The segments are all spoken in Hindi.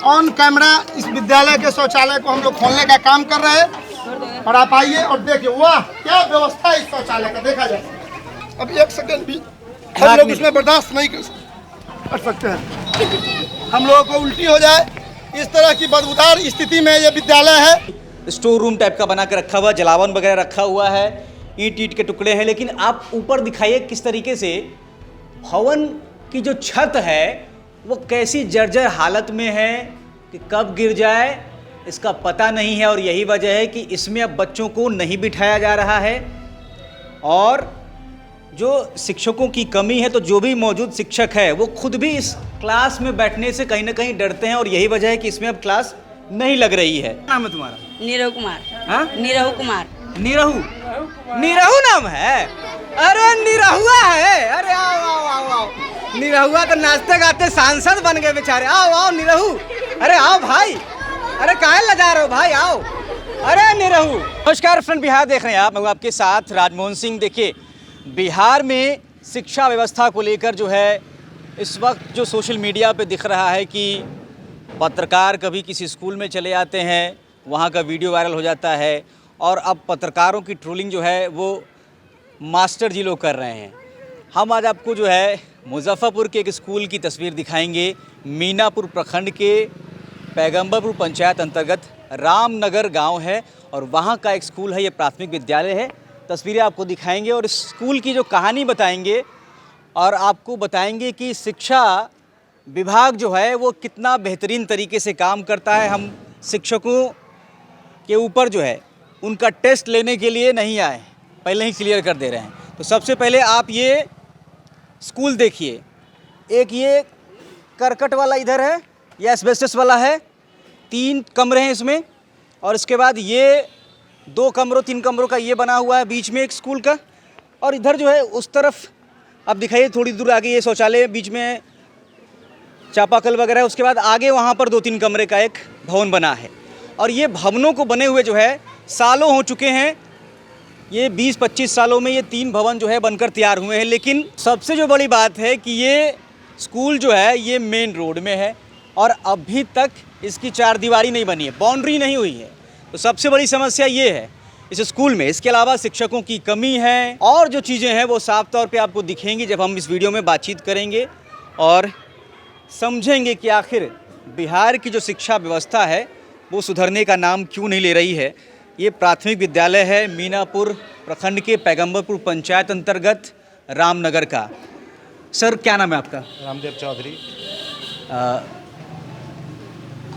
ऑन कैमरा इस विद्यालय के शौचालय को हम लोग खोलने का काम कर रहे हैं और आप आइए और देखिए, वाह क्या व्यवस्था है इस शौचालय का, देखा जाए। अब एक सेकंड भी हम लोग इसमें बर्दाश्त नहीं कर सकते हैं, हम लोगों को उल्टी हो जाए, इस तरह की बदबूदार स्थिति में ये विद्यालय है। स्टोर रूम टाइप का बना के रखा हुआ है, जलावन वगैरह रखा हुआ है, ईंट ईंट के टुकड़े हैं। लेकिन आप ऊपर दिखाइए किस तरीके से भवन की जो छत है वो कैसी जर्जर हालत में है कि कब गिर जाए इसका पता नहीं है। और यही वजह है कि इसमें अब बच्चों को नहीं बिठाया जा रहा है और जो शिक्षकों की कमी है, तो जो भी मौजूद शिक्षक है वो खुद भी इस क्लास में बैठने से कहीं ना कहीं डरते हैं और यही वजह है कि इसमें अब क्लास नहीं लग रही है। नाम है तुम्हारा? नीरव कुमार। हाँ, नीरव कुमार। निरहू, निरहू नाम है? अरे निरहुआ है, अरे आओ आओ आओ आओ। निरहुआ तो नाचते गाते सांसद बन गए बेचारे। आओ आओ निरहू, अरे आओ भाई, अरे काहे लजा रहे हो भाई, आओ। अरे निरहू। नमस्कार फ्रेंड, बिहार देख रहे हैं आप, मैं हूं आपके साथ राजमोहन सिंह। देखिए, बिहार में शिक्षा व्यवस्था को लेकर जो है इस वक्त जो सोशल मीडिया पे दिख रहा है कि पत्रकार कभी किसी स्कूल में चले जाते हैं, वहाँ का वीडियो वायरल हो जाता है और अब पत्रकारों की ट्रोलिंग जो है वो मास्टर जी लोग कर रहे हैं। हम आज आपको जो है मुजफ्फरपुर के एक स्कूल की तस्वीर दिखाएंगे। मीनापुर प्रखंड के पैगंबरपुर पंचायत अंतर्गत रामनगर गांव है और वहाँ का एक स्कूल है, ये प्राथमिक विद्यालय है। तस्वीरें आपको दिखाएंगे और इस स्कूल की जो कहानी बताएंगे और आपको बताएंगे कि शिक्षा विभाग जो है वो कितना बेहतरीन तरीके से काम करता है। हम शिक्षकों के ऊपर जो है उनका टेस्ट लेने के लिए नहीं आए, पहले ही क्लियर कर दे रहे हैं। तो सबसे पहले आप ये स्कूल देखिए, एक ये करकट वाला इधर है, ये एस्बेस्टस वाला है, 3 कमरे हैं इसमें और इसके बाद ये 2 कमरों 3 कमरों का ये बना हुआ है बीच में एक स्कूल का। और इधर जो है उस तरफ आप दिखाइए, थोड़ी दूर आगे ये शौचालय, बीच में चापाकल वगैरह है। उसके बाद आगे वहाँ पर 2-3 कमरे का एक भवन बना है और ये भवनों को बने हुए जो है सालों हो चुके हैं। ये 20-25 सालों में ये 3 भवन जो है बनकर तैयार हुए हैं। लेकिन सबसे जो बड़ी बात है कि ये स्कूल जो है ये मेन रोड में है और अभी तक इसकी 4 दीवारी नहीं बनी है, बाउंड्री नहीं हुई है। तो सबसे बड़ी समस्या ये है इस स्कूल में। इसके अलावा शिक्षकों की कमी है और जो चीज़ें हैं वो साफ तौर पे आपको दिखेंगी जब हम इस वीडियो में बातचीत करेंगे और समझेंगे कि आखिर बिहार की जो शिक्षा व्यवस्था है वो सुधरने का नाम क्यों नहीं ले रही है। ये प्राथमिक विद्यालय है मीनापुर प्रखंड के पैगंबरपुर पंचायत अंतर्गत रामनगर का। सर क्या नाम है आपका? रामदेव चौधरी।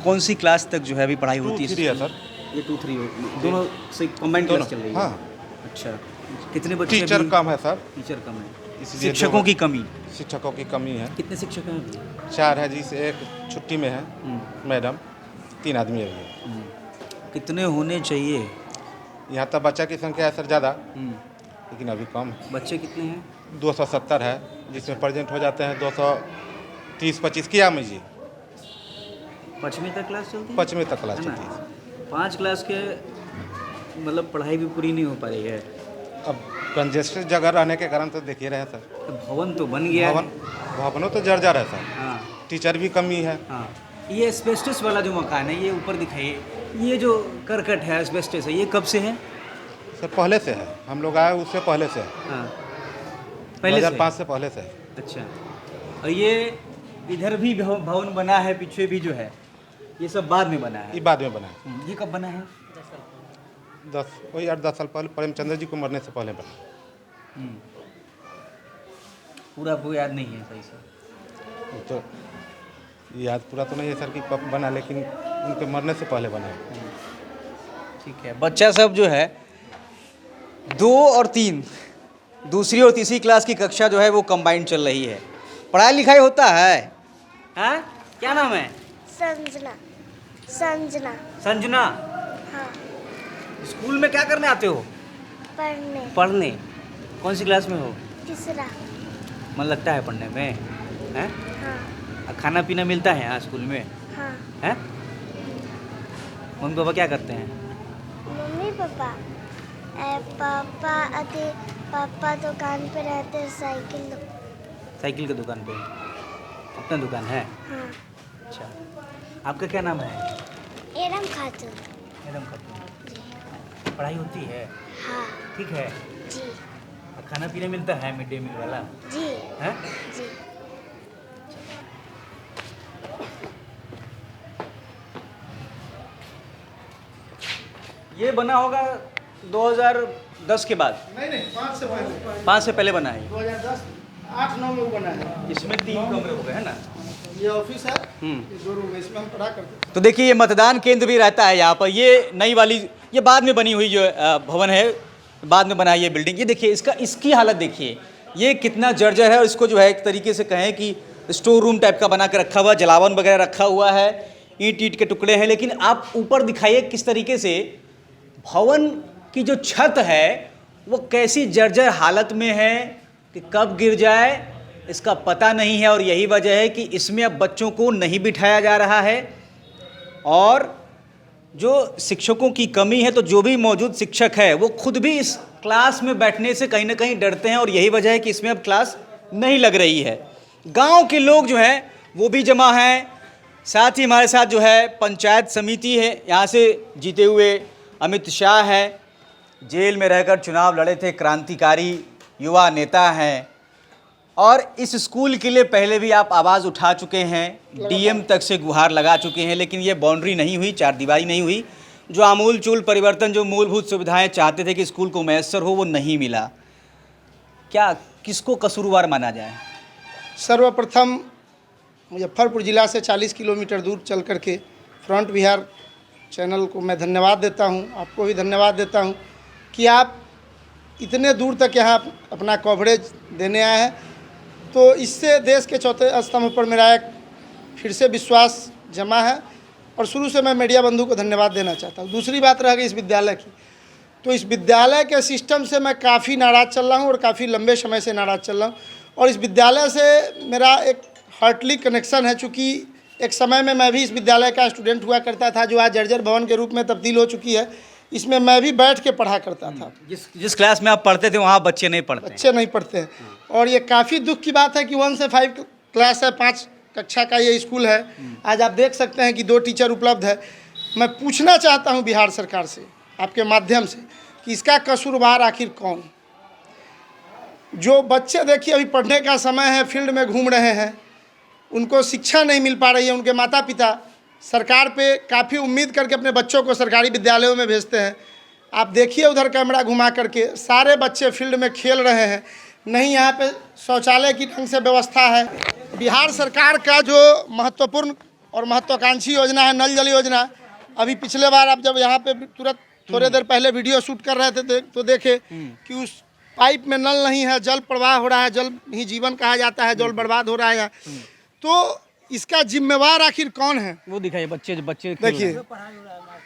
कौन सी क्लास तक जो है अभी पढ़ाई होती है? 2-3 है सर। ये 2-3 दोनों से कॉम्बाइंड क्लास चल रही है? हाँ। अच्छा, कितने बच्चे? टीचर कम है सर, टीचर कम है, इसलिए शिक्षकों की कमी। शिक्षकों की कमी है। कितने शिक्षक हैं अभी? 4 है जी, से एक छुट्टी में है मैडम, 3 आदमी अभी है। कितने होने चाहिए? यहाँ तक बच्चा की संख्या है सर ज़्यादा, लेकिन अभी कम है। बच्चे कितने हैं? 270 है, जिसमें प्रेजेंट हो जाते हैं 230-25 किया में जी। 5वीं तक क्लास चलती है? 5वीं तक क्लास है ना? चलती है। 5 क्लास के मतलब पढ़ाई भी पूरी नहीं हो पा रही है। अब कंजेस्टेड जगह रहने के कारण तो देखिए रहे हैं सर। तो भवन तो बन गया है। भवनों तो जर्जर है सर। हाँ टीचर भी कमी है। हाँ। ये एस्बेस्टस वाला जो मकान है, ये ऊपर दिखाइए, ये जो करकट है एस्बेस्टस है, ये कब से है? सर पहले से है, हम लोग आए उससे पहले से है। हाँ, पहले से 2005 से पहले से है। अच्छा। और ये इधर भी भवन बना है, पीछे भी जो है, ये सब बाद में बना है? ये बाद में बना है। ये कब बना है? 8-10 साल पहले, प्रेमचंद्र जी को मरने से पहले बना। पूरा आपको याद नहीं है सही से? तो याद पूरा तो नहीं है सर कि कब बना, लेकिन उनके मरने से पहले बना। ठीक है। बच्चा सब जो है 2 और 3, दूसरी और तीसरी क्लास की कक्षा जो है वो कंबाइंड चल रही है। पढ़ाई लिखाई होता है? हाँ, क्या नाम है? संजना। संजना। संजना। हाँ। स्कूल में क्या करने आते हो? पढ़ने। पढ़ने। कौन सी क्लास में हो? 3रा। मन लगता है पढ़ने में? हैं? हाँ। खाना पीना मिलता है यहाँ स्कूल में? हाँ। हैं? मम्मी पापा क्या करते हैं? मम्मी पापा पापा दुकान पे रहते हैं, साइकिल की दुकान पे? अपना दुकान है? हाँ। अच्छा। आपका क्या नाम है? एरम खातून। मैडम खातून। पढ़ाई होती है? हाँ ठीक है। जी खाना पीना मिलता है मिड डे मील वाला? जी है? जी। ये बना होगा 2010 के बाद? नहीं 5 से पहले, 5 से पहले बना है। 2010 8-9 में वो बना है। इसमें 3 कमरे हो गए है ना? ये ऑफिस है, ये 2 रूम है, इसमें हम पढ़ा करते हैं। तो देखिए ये मतदान केंद्र भी रहता है यहाँ पर। ये नई वाली, ये बाद में बनी हुई जो भवन है, बाद में बना है ये बिल्डिंग। ये देखिए इसकी हालत देखिए, ये कितना जर्जर है। और इसको जो है एक तरीके से कहें कि स्टोर रूम टाइप का बना के रखा हुआ, जलावन वगैरह रखा हुआ है, ईंट के टुकड़े हैं। लेकिन आप ऊपर दिखाइए किस तरीके से भवन की जो छत है वो कैसी जर्जर हालत में है कि कब गिर जाए इसका पता नहीं है। और यही वजह है कि इसमें अब बच्चों को नहीं बिठाया जा रहा है। और जो शिक्षकों की कमी है, तो जो भी मौजूद शिक्षक है वो खुद भी इस क्लास में बैठने से कहीं ना कहीं डरते हैं। और यही वजह है कि इसमें अब क्लास नहीं लग रही है। गांव के लोग जो हैं वो भी जमा हैं। साथ ही हमारे साथ जो है पंचायत समिति है, यहाँ से जीते हुए अमित शाह है, जेल में रहकर चुनाव लड़े थे, क्रांतिकारी युवा नेता हैं। और इस स्कूल के लिए पहले भी आप आवाज़ उठा चुके हैं, डीएम तक से गुहार लगा चुके हैं, लेकिन ये बाउंड्री नहीं हुई, चारदीवारी नहीं हुई। जो आमूल चूल परिवर्तन, जो मूलभूत सुविधाएं चाहते थे कि स्कूल को मैसर हो, वो नहीं मिला। क्या किसको कसूरवार माना जाए? सर्वप्रथम मुजफ्फरपुर ज़िला से 40 किलोमीटर दूर चल करके फ्रंट बिहार चैनल को मैं धन्यवाद देता हूं, आपको भी धन्यवाद देता हूं कि आप इतने दूर तक यहाँ अपना कवरेज देने आए हैं। तो इससे देश के चौथे स्तंभ पर मेरा एक फिर से विश्वास जमा है। और शुरू से मैं मीडिया बंधु को धन्यवाद देना चाहता हूँ। दूसरी बात रह गई इस विद्यालय की, तो इस विद्यालय के सिस्टम से मैं काफ़ी नाराज़ चल रहा हूँ और काफ़ी लंबे समय से नाराज़ चल रहा हूँ। और इस विद्यालय से मेरा एक हार्टली कनेक्शन है, चूँकि एक समय में मैं भी इस विद्यालय का स्टूडेंट हुआ करता था, जो आज जर्जर भवन के रूप में तब्दील हो चुकी है। इसमें मैं भी बैठ के पढ़ा करता था। जिस क्लास में आप पढ़ते थे वहाँ बच्चे नहीं पढ़ते? बच्चे नहीं पढ़ते हैं। और ये काफ़ी दुख की बात है कि 1 से 5 क्लास है, 5 कक्षा का ये स्कूल है। आज आप देख सकते हैं कि 2 टीचर उपलब्ध है। मैं पूछना चाहता हूँ बिहार सरकार से आपके माध्यम से कि इसका कसूरवार आखिर कौन? जो बच्चे देखिए अभी पढ़ने का समय है, फील्ड में घूम रहे हैं, उनको शिक्षा नहीं मिल पा रही है। उनके माता पिता सरकार पे काफ़ी उम्मीद करके अपने बच्चों को सरकारी विद्यालयों में भेजते हैं। आप देखिए उधर कैमरा घुमा करके, सारे बच्चे फील्ड में खेल रहे हैं। नहीं यहाँ पे शौचालय की ढंग से व्यवस्था है। बिहार सरकार का जो महत्वपूर्ण और महत्वाकांक्षी योजना है नल जल योजना, अभी पिछले बार आप जब यहाँ पे तुरंत थोड़ी देर पहले वीडियो शूट कर रहे थे तो देखे कि उस पाइप में नल नहीं है, जल प्रवाह हो रहा है। जल ही जीवन कहा जाता है, जल बर्बाद हो रहा है यहाँ। तो इसका जिम्मेवार आखिर कौन है? वो दिखाइए, बच्चे देखिए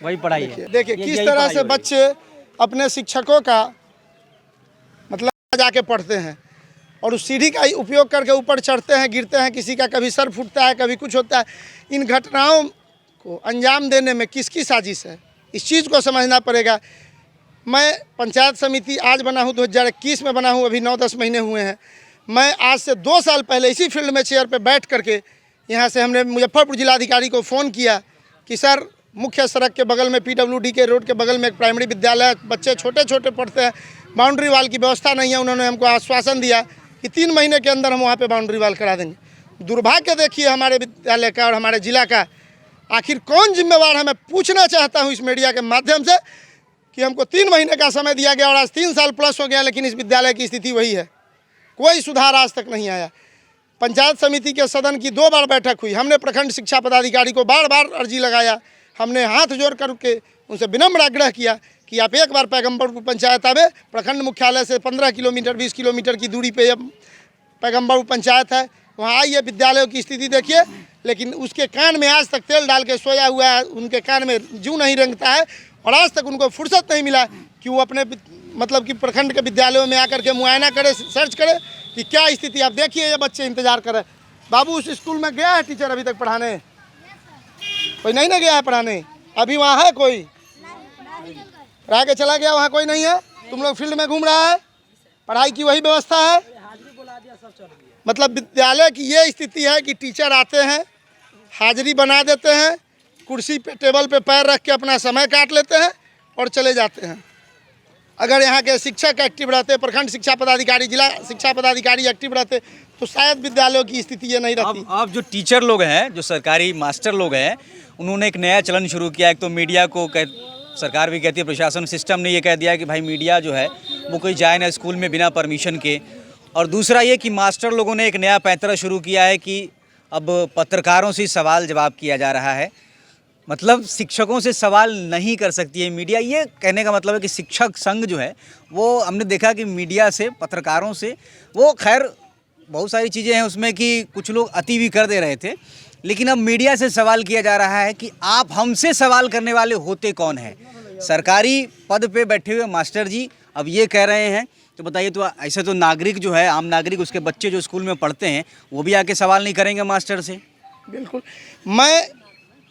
वही पढ़ाई है। देखिए किस तरह से बच्चे अपने शिक्षकों का मतलब जाके पढ़ते हैं और उस सीढ़ी का उपयोग करके ऊपर चढ़ते हैं, गिरते हैं, किसी का कभी सर फूटता है, कभी कुछ होता है। इन घटनाओं को अंजाम देने में किसकी साजिश है, इस चीज़ को समझना पड़ेगा। मैं पंचायत समिति आज बना हूँ, 2021 में बना हूँ, अभी 9-10 महीने हुए हैं। मैं आज से 2 साल पहले इसी फील्ड में चेयर पे बैठ करके यहाँ से हमने मुजफ्फरपुर जिलाधिकारी को फ़ोन किया कि सर मुख्य सड़क के बगल में PWD के रोड के बगल में एक प्राइमरी विद्यालय, बच्चे छोटे छोटे पढ़ते हैं, बाउंड्री वाल की व्यवस्था नहीं है। उन्होंने हमको आश्वासन दिया कि 3 महीने के अंदर हम वहाँ पे बाउंड्री वाल करा देंगे। दुर्भाग्य देखिए हमारे विद्यालय का और हमारे ज़िला का, आखिर कौन जिम्मेवार है? मैं पूछना चाहता हूँ इस मीडिया के माध्यम से कि हमको 3 महीने का समय दिया गया और आज 3 साल प्लस हो गया, लेकिन इस विद्यालय की स्थिति वही है। कोई सुधार आज तक नहीं आया। पंचायत समिति के सदन की 2 बार बैठक हुई। हमने प्रखंड शिक्षा पदाधिकारी को बार बार अर्जी लगाया। हमने हाथ जोड़ करके उनसे विनम्र आग्रह किया कि आप एक बार पैगम्बरपुर पंचायत आवे। प्रखंड मुख्यालय से 15 किलोमीटर 20 किलोमीटर की दूरी पे पैगम्बरपुर पंचायत है, वहाँ आइए, विद्यालयों की स्थिति देखिए। लेकिन उसके कान में आज तक तेल डाल के सोया हुआ है, उनके कान में जूं नहीं रेंगता है। और आज तक उनको फुर्सत नहीं मिला कि वो अपने मतलब कि प्रखंड के विद्यालयों में आकर के मुआयना करे, सर्च करे कि क्या स्थिति। आप देखिए ये बच्चे इंतजार कर रहे हैं। बाबू उस स्कूल में गया है टीचर अभी तक पढ़ाने? कोई नहीं ना गया है पढ़ाने? अभी वहाँ है कोई? रह के चला गया, वहाँ कोई नहीं है। तुम लोग फील्ड में घूम रहा है, पढ़ाई की वही व्यवस्था है। मतलब विद्यालय की ये स्थिति है कि टीचर आते हैं, हाजिरी बना देते हैं, कुर्सी पे टेबल पे पैर रख के अपना समय काट लेते हैं और चले जाते हैं। अगर यहाँ के शिक्षक एक्टिव रहते, प्रखंड शिक्षा पदाधिकारी, जिला शिक्षा पदाधिकारी एक्टिव रहते, तो शायद विद्यालयों की स्थिति ये नहीं रहती। अब जो टीचर लोग हैं, जो सरकारी मास्टर लोग हैं, उन्होंने एक नया चलन शुरू किया। एक तो मीडिया को सरकार भी कहती है, प्रशासन सिस्टम ने ये कह दिया कि भाई मीडिया जो है वो कोई जाए ना स्कूल में बिना परमिशन के। और दूसरा ये कि मास्टर लोगों ने एक नया पैंतरा शुरू किया है कि अब पत्रकारों से सवाल जवाब किया जा रहा है। मतलब शिक्षकों से सवाल नहीं कर सकती है मीडिया। ये कहने का मतलब है कि शिक्षक संघ जो है वो, हमने देखा कि मीडिया से, पत्रकारों से, वो खैर बहुत सारी चीज़ें हैं उसमें कि कुछ लोग अति भी कर दे रहे थे, लेकिन अब मीडिया से सवाल किया जा रहा है कि आप हमसे सवाल करने वाले होते कौन हैं? सरकारी पद पे बैठे हुए मास्टर जी अब ये कह रहे हैं। तो बताइए, तो ऐसे तो नागरिक जो है, आम नागरिक, उसके बच्चे जो स्कूल में पढ़ते हैं, वो भी आके सवाल नहीं करेंगे मास्टर से? बिल्कुल, मैं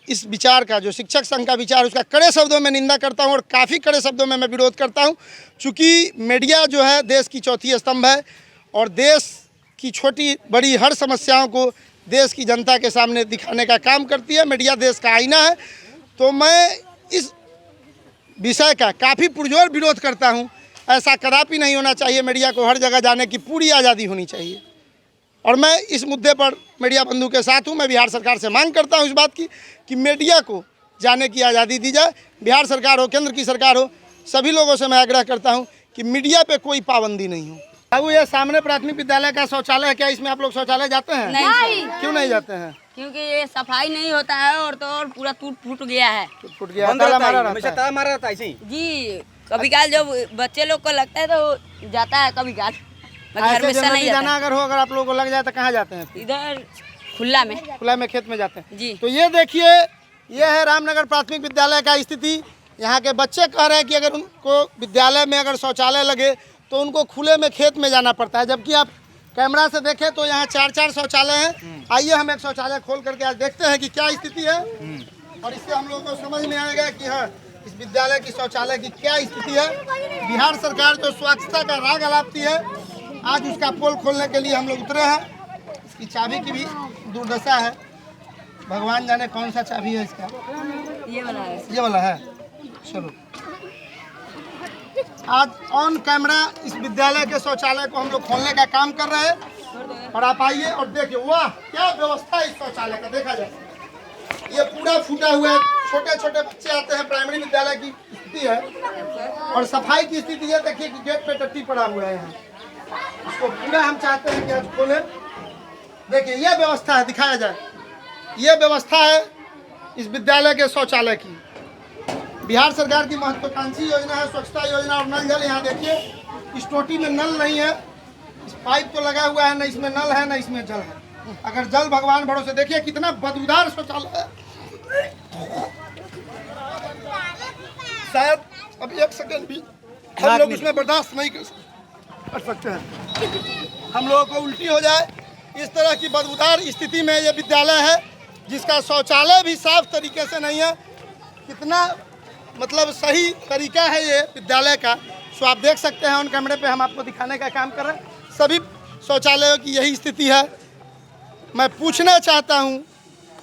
इस विचार का, जो शिक्षक संघ का विचार, उसका कड़े शब्दों में निंदा करता हूं और काफ़ी कड़े शब्दों में मैं विरोध करता हूं। चूँकि मीडिया जो है देश की चौथी स्तंभ है और देश की छोटी बड़ी हर समस्याओं को देश की जनता के सामने दिखाने का काम करती है। मीडिया देश का आईना है। तो मैं इस विषय का काफ़ी पुरजोर विरोध करता हूं। ऐसा कदापि नहीं होना चाहिए। मीडिया को हर जगह जाने की पूरी आज़ादी होनी चाहिए और मैं इस मुद्दे पर मीडिया बंधु के साथ हूं। मैं बिहार सरकार से मांग करता हूं इस बात की कि मीडिया को जाने की आज़ादी दी जाए। बिहार सरकार हो, केंद्र की सरकार हो, सभी लोगों से मैं आग्रह करता हूं कि मीडिया पे कोई पाबंदी नहीं हो। बाबू, ये सामने प्राथमिक विद्यालय का शौचालय है, क्या इसमें आप लोग शौचालय जाते हैं? नहीं। क्यों नहीं जाते हैं? क्योंकि ये सफाई नहीं होता है और तो और पूरा टूट फूट गया है। टूट गया, ताला मारा रहता हमेशा है। ताला मारा रहता है ऐसे ही। जी, कभी काल जब बच्चे लोग को लगता है तो जाता है, कभी काल घर ऐसे में से जनरली नहीं जाना जाता अगर हो, अगर आप लोगों को लग जाए तो कहाँ जाते हैं? इधर खुला में। खुला में, खेत में जाते हैं। जी। तो ये देखिए, ये है रामनगर प्राथमिक विद्यालय का स्थिति। यहाँ के बच्चे कह रहे हैं कि अगर उनको विद्यालय में अगर शौचालय लगे तो उनको खुले में, खेत में जाना पड़ता है। जबकि आप कैमरा से देखें तो यहाँ 4-4 शौचालय हैं। आइए हम एक शौचालय खोल करके आज देखते हैं कि क्या स्थिति है और इससे हम लोगों को समझ में आएगा कि हाँ, इस विद्यालय की शौचालय की क्या स्थिति है। बिहार सरकार जो स्वच्छता का राग अलापती है, आज उसका पोल खोलने के लिए हम लोग उतरे हैं। इसकी चाबी की भी दुर्दशा है, भगवान जाने कौन सा चाबी है इसका। ये वाला है। ये वाला है। चलो, आज ऑन कैमरा इस विद्यालय के शौचालय को हम लोग खोलने का काम कर रहे हैं और आप आइए और देखिए, वाह क्या व्यवस्था है इस शौचालय का। देखा जाए, ये पूरा फूटा हुआ है। छोटे छोटे बच्चे आते हैं, प्राइमरी विद्यालय की स्थिति है। और सफाई की स्थिति ये देखिए कि गेट पे टट्टी पड़ा हुआ है यहाँ। इसको पूरा हम चाहते हैं कि आज खोलें। देखिए, ये व्यवस्था है, दिखाया जाए, ये व्यवस्था है इस विद्यालय के शौचालय की। बिहार सरकार की महत्वाकांक्षी योजना है स्वच्छता योजना और नल जल। यहाँ देखिए, इस टोटी में नल नहीं है, इस पाइप तो लगा हुआ है, न इसमें नल है न इसमें जल है। अगर जल भगवान भरोसे, देखिए कितना बदबूदार शौचालय है। शायद अब एक सेकंड भी हम लोग उसमें बर्दाश्त नहीं कर सकते हैं, हम लोगों को उल्टी हो जाए। इस तरह की बदबूदार स्थिति में ये विद्यालय है, जिसका शौचालय भी साफ तरीके से नहीं है। कितना मतलब सही तरीका है ये विद्यालय का, सो आप देख सकते हैं ऑन कैमरे पे हम आपको दिखाने का काम कर रहे हैं। सभी शौचालयों की यही स्थिति है। मैं पूछना चाहता हूं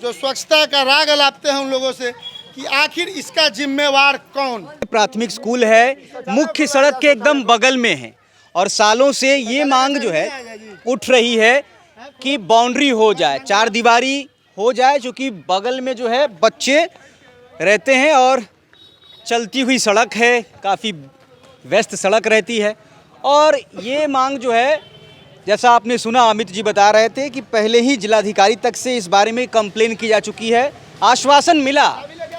जो स्वच्छता का राग अलापते हैं उन लोगों से कि आखिर इसका जिम्मेवार कौन? प्राथमिक स्कूल है, मुख्य सड़क के एकदम बगल में है और सालों से ये मांग जो है उठ रही है कि बाउंड्री हो जाए, चार दीवारी हो जाए, क्योंकि बगल में जो है बच्चे रहते हैं और चलती हुई सड़क है, काफ़ी व्यस्त सड़क रहती है। और ये मांग जो है, जैसा आपने सुना, अमित जी बता रहे थे कि पहले ही जिलाधिकारी तक से इस बारे में कंप्लेन की जा चुकी है। आश्वासन मिला,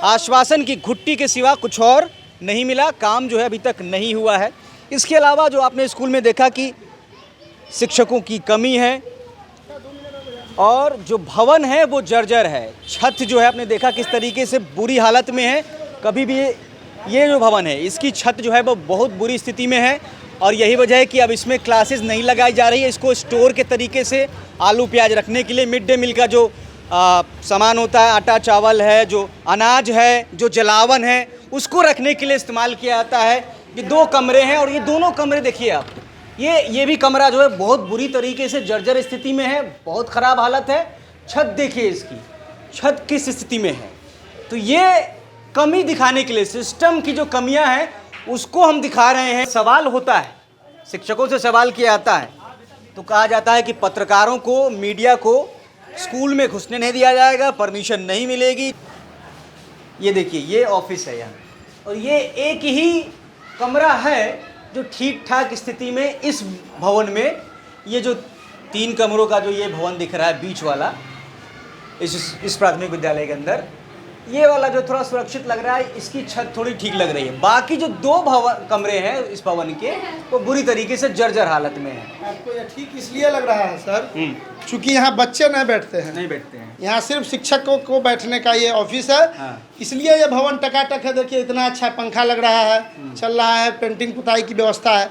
आश्वासन की घुट्टी के सिवा कुछ और नहीं मिला। काम जो है अभी तक नहीं हुआ है। इसके अलावा जो आपने स्कूल में देखा कि शिक्षकों की कमी है और जो भवन है वो जर्जर है। छत जो है आपने देखा किस तरीके से बुरी हालत में है। कभी भी ये जो भवन है इसकी छत जो है वो बहुत बुरी स्थिति में है और यही वजह है कि अब इसमें क्लासेस नहीं लगाई जा रही है। इसको स्टोर के तरीके से आलू प्याज रखने के लिए, मिड डे मील का जो सामान होता है, आटा चावल है, जो अनाज है, जो जलावन है, उसको रखने के लिए इस्तेमाल किया जाता है। ये 2 कमरे हैं और ये दोनों कमरे देखिए आप, ये भी कमरा जो है बहुत बुरी तरीके से जर्जर स्थिति में है, बहुत ख़राब हालत है। छत देखिए इसकी, छत किस स्थिति में है। तो ये कमी दिखाने के लिए, सिस्टम की जो कमियां हैं उसको हम दिखा रहे हैं। सवाल होता है, शिक्षकों से सवाल किया जाता है तो कहा जाता है कि पत्रकारों को, मीडिया को स्कूल में घुसने नहीं दिया जाएगा, परमिशन नहीं मिलेगी। ये देखिए, ये ऑफिस है यहाँ, और ये एक ही कमरा है जो ठीक ठाक स्थिति में इस भवन में, ये जो 3 कमरों का जो ये भवन दिख रहा है बीच वाला, इस प्राथमिक विद्यालय के अंदर, ये वाला जो थोड़ा सुरक्षित लग रहा है, इसकी छत थोड़ी ठीक लग रही है। बाकी जो 2 कमरे हैं इस भवन के, वो बुरी तरीके से जर्जर हालत में है। आपको ये ठीक इसलिए लग रहा है सर, क्योंकि यहाँ बच्चे नहीं बैठते हैं, यहाँ सिर्फ शिक्षकों को बैठने का ये ऑफिस है। हाँ। इसलिए ये भवन टकाटक है। देखिए इतना अच्छा पंखा लग रहा है, चल रहा है, पेंटिंग पुताई की व्यवस्था है।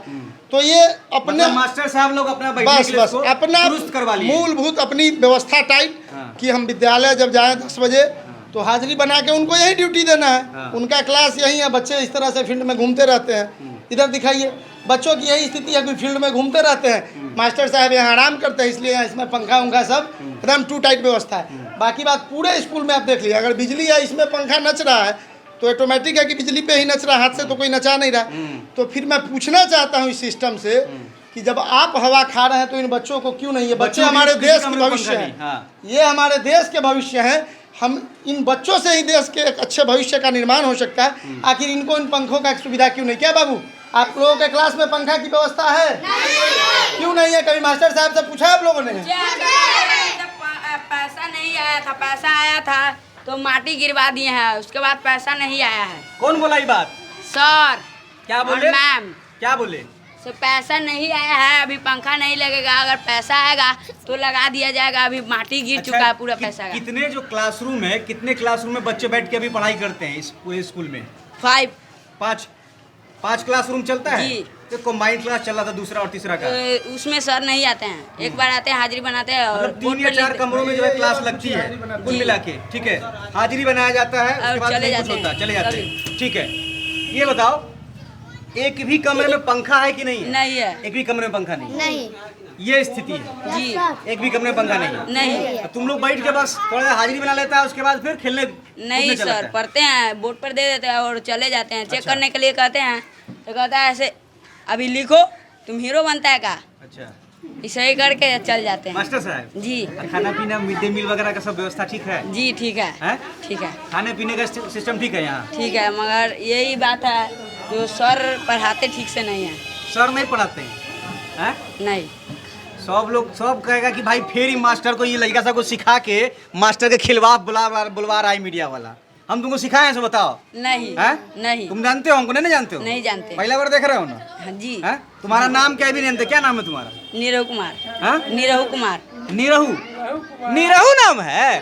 तो ये अपने मतलब मास्टर साहब लोग अपना बैठने के लिए बस इसको अपना दुरुस्त करवा लिए। मूलभूत अपनी व्यवस्था टाइट, कि हम विद्यालय जब जाएं 10 बजे तो हाजिरी बना के उनको यही ड्यूटी देना है। उनका क्लास यही है, बच्चे इस तरह से फील्ड में घूमते रहते हैं। इधर दिखाइए, बच्चों की यही स्थिति है कि फील्ड में घूमते रहते हैं, मास्टर साहब यहाँ आराम करते हैं, इसलिए यहाँ इसमें पंखा उंखा सब एकदम टू टाइट व्यवस्था है। बाकी बात पूरे स्कूल में आप देख लीजिए, अगर बिजली है, इसमें पंखा नच रहा है तो ऑटोमेटिक है कि बिजली पे ही नच रहा, हाथ से तो कोई नचा नहीं रहा। तो फिर मैं पूछना चाहता हूँ इस सिस्टम से कि जब आप हवा खा रहे हैं तो इन बच्चों को क्यों नहीं है? बच्चे हमारे देश के भविष्य हैं, ये हमारे देश के भविष्य हैं। हम इन बच्चों से ही देश के एक अच्छे भविष्य का निर्माण हो सकता है। आखिर इनको इन पंखों का सुविधा क्यों नहीं? क्या बाबू, आप लोगों के क्लास में पंखा की व्यवस्था है? क्यों नहीं है? कभी मास्टर साहब से पूछा आप लोगों ने? पैसा नहीं आया था, पैसा आया था तो माटी गिरवा दिए हैं, उसके बाद पैसा नहीं आया है। कौन बोला ये बात? सर। क्या बोले? मैम। क्या बोले? तो पैसा नहीं आया है, अभी पंखा नहीं लगेगा, अगर पैसा आएगा तो लगा दिया जाएगा। अभी माटी गिर चुका है पूरा पैसा का। कितने जो क्लासरूम है, कितने क्लासरूम में बच्चे बैठ के अभी पढ़ाई करते हैं इस पूरे स्कूल में? 5 क्लासरूम चलता है जी। तो कंबाइंड क्लास चल रहा था, दूसरा और तीसरा का। तो उसमें सर नहीं आते हैं, एक बार आते हैं, हाजिरी बनाते हैं और मतलब 3 या 4 कमरों में जो है क्लास लगती है कुल मिला के, ठीक है। हाजिरी बनाया जाता है, उसके बाद चले नहीं कुछ जाते होता, हैं, चले जाते हैं, ठीक है। ये बताओ, एक भी कमरे में पंखा है कि नहीं है? नहीं है। एक भी कमरे में पंखा नहीं है। नहीं। ये स्थिति है जी। एक भी कमरे में पंखा नहीं है। नहीं। तो तुम लोग बैठ के बस थोड़ा हाजिरी बना लेता है, उसके बाद फिर खेलने नहीं कूदने चला सर, जाता है। पढ़ते हैं, बोर्ड पर दे देते हैं और चले जाते हैं। चेक करने के लिए कहते हैं तो कहता है ऐसे अभी लिखो, तुम हीरो बनता है का? अच्छा, इसे ही करके चल जाते हैं। मास्टर साहब जी। खाना पीना, मिड डे मील वगैरह का सब व्यवस्था ठीक है? जी ठीक है, हैं? ठीक है, खाने पीने का सिस्टम ठीक है यहाँ? ठीक है, मगर यही बात है जो सर पढ़ाते ठीक से नहीं है। सर नहीं पढ़ाते हैं? नहीं। सब कहेगा कि भाई फिर ही मास्टर को, ये लड़का सब को सिखा के मास्टर के खिलवाड़ बुलवा रहा है मीडिया वाला। हम तुमको सिखाए हैं, सो बताओ। नहीं हैं? नहीं। तुम जानते हो हमको? नहीं जानते हो? नहीं जानते। पहला बार देख रहे हो ना? हाँ जी। हैं? तुम्हारा नाम क्या भी नहीं जानते? क्या नाम है तुम्हारा? नीरव कुमार। हाँ? नीरव कुमार। निरहू नाम है?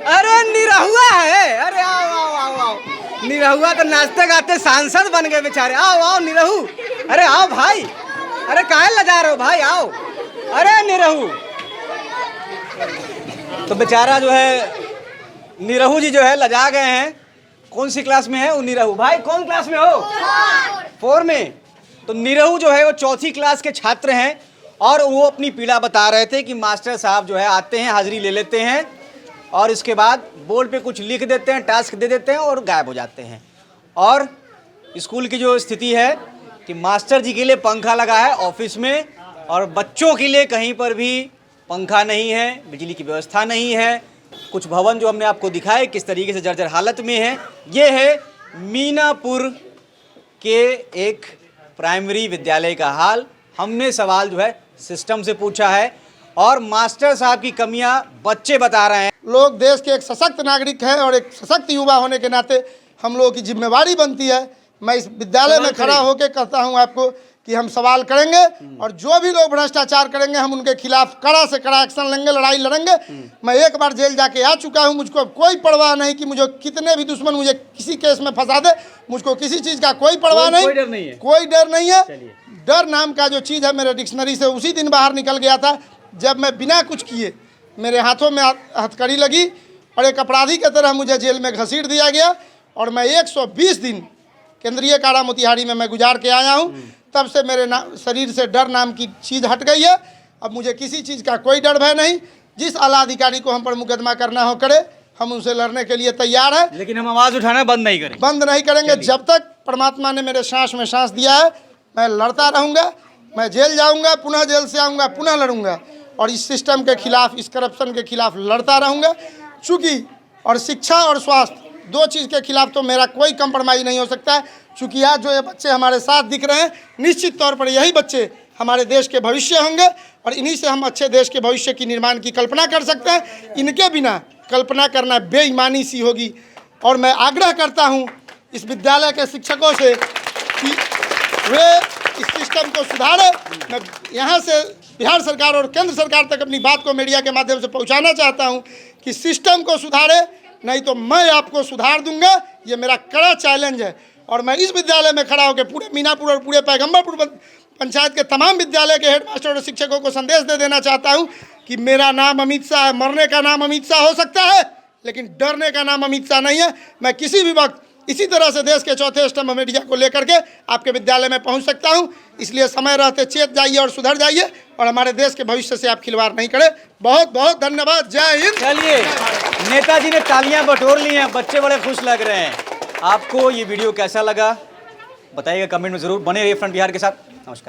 अरे निरहुआ है, अरे आओ आओ आओ आओ। निरहुआ तो नाचते गाते सांसद बन गए बेचारे। आओ आओ निरहू, अरे आओ भाई, अरे काहे लजा रहे हो भाई, आओ। अरे निरहू तो बेचारा जो है, निरहू जी जो है लजा गए हैं। कौन सी क्लास में है वो निरहू भाई? कौन क्लास में हो? 4 में। तो निरहू जो है वो 4th क्लास के छात्र हैं और वो अपनी पीड़ा बता रहे थे कि मास्टर साहब जो है आते हैं, हाजिरी ले लेते हैं और इसके बाद बोर्ड पे कुछ लिख देते हैं, टास्क दे देते हैं और गायब हो जाते हैं। और स्कूल की जो स्थिति है कि मास्टर जी के लिए पंखा लगा है ऑफिस में और बच्चों के लिए कहीं पर भी पंखा नहीं है, बिजली की व्यवस्था नहीं है। कुछ भवन जो हमने आपको दिखाए किस तरीके से जर्जर हालत में है। ये है मीनापुर के एक प्राइमरी विद्यालय का हाल। हमने सवाल जो है सिस्टम से पूछा है और मास्टर साहब की कमियां बच्चे बता रहे हैं। लोग देश के एक सशक्त नागरिक हैं और एक सशक्त युवा होने के नाते हम लोगों की जिम्मेवारी बनती है। मैं इस विद्यालय में खड़ा होकर कहता हूं आपको कि हम सवाल करेंगे और जो भी लोग भ्रष्टाचार करेंगे हम उनके खिलाफ कड़ा से कड़ा एक्शन लेंगे, लड़ाई लड़ेंगे। मैं एक बार जेल जाके आ चुका हूं, मुझको कोई परवाह नहीं कि मुझे कितने भी दुश्मन मुझे किसी केस में फंसा दे, मुझको किसी चीज़ का कोई परवाह नहीं, कोई डर नहीं है। डर नाम का जो चीज़ है मेरे डिक्शनरी से उसी दिन बाहर निकल गया था जब मैं बिना कुछ किए मेरे हाथों में हथकड़ी लगी और एक अपराधी की तरह मुझे जेल में घसीट दिया गया और मैं 120 दिन केंद्रीय कारा मोतिहारी में मैं गुजार के आया हूँ। तब से मेरे शरीर से डर नाम की चीज़ हट गई है। अब मुझे किसी चीज़ का कोई डर भय नहीं। जिस आला अधिकारी को हम पर मुकदमा करना हो करे, हम उनसे लड़ने के लिए तैयार हैं। लेकिन हम आवाज उठाना बंद नहीं करेंगे। बंद नहीं करेंगे जब तक परमात्मा ने मेरे सांस में सांस दिया है। मैं लड़ता रहूँगा, मैं जेल जाऊँगा, पुनः जेल से आऊँगा, पुनः लड़ूंगा और इस सिस्टम के खिलाफ, इस करप्शन के खिलाफ लड़ता रहूँगा। चूँकि और शिक्षा और स्वास्थ्य 2 चीज़ के खिलाफ तो मेरा कोई कंप्रोमाइज़ नहीं हो सकता है। चूँकि आज जो ये बच्चे हमारे साथ दिख रहे हैं, निश्चित तौर पर यही बच्चे हमारे देश के भविष्य होंगे और इन्हीं से हम अच्छे देश के भविष्य की निर्माण की कल्पना कर सकते हैं। इनके बिना कल्पना करना बेईमानी सी होगी। और मैं आग्रह करता हूँ इस विद्यालय के शिक्षकों से कि वे इस सिस्टम को सुधारें। मैं यहाँ से बिहार सरकार और केंद्र सरकार तक अपनी बात को मीडिया के माध्यम से पहुँचाना चाहता हूँ कि सिस्टम को सुधारें, नहीं तो मैं आपको सुधार दूंगा। ये मेरा कड़ा चैलेंज है। और मैं इस विद्यालय में खड़ा होकर पूरे मीनापुर और पूरे पैगम्बरपुर पंचायत के तमाम विद्यालय के हेडमास्टर और शिक्षकों को संदेश दे देना चाहता हूं कि मेरा नाम अमित शाह है। मरने का नाम अमित शाह हो सकता है, लेकिन डरने का नाम अमित शाह नहीं है। मैं किसी भी वक्त इसी तरह से देश के चौथे स्तंभ मीडिया को लेकर के आपके विद्यालय में पहुंच सकता हूं। इसलिए समय रहते चेत जाइए और सुधर जाइए और हमारे देश के भविष्य से आप खिलवाड़ नहीं करें। बहुत बहुत धन्यवाद। जय हिंद। चलिए, नेताजी ने तालियां बटोर ली हैं, बच्चे बड़े खुश लग रहे हैं। आपको ये वीडियो कैसा लगा बताइएगा कमेंट में जरूर। बने रहिए फ्रंट बिहार के साथ। नमस्कार।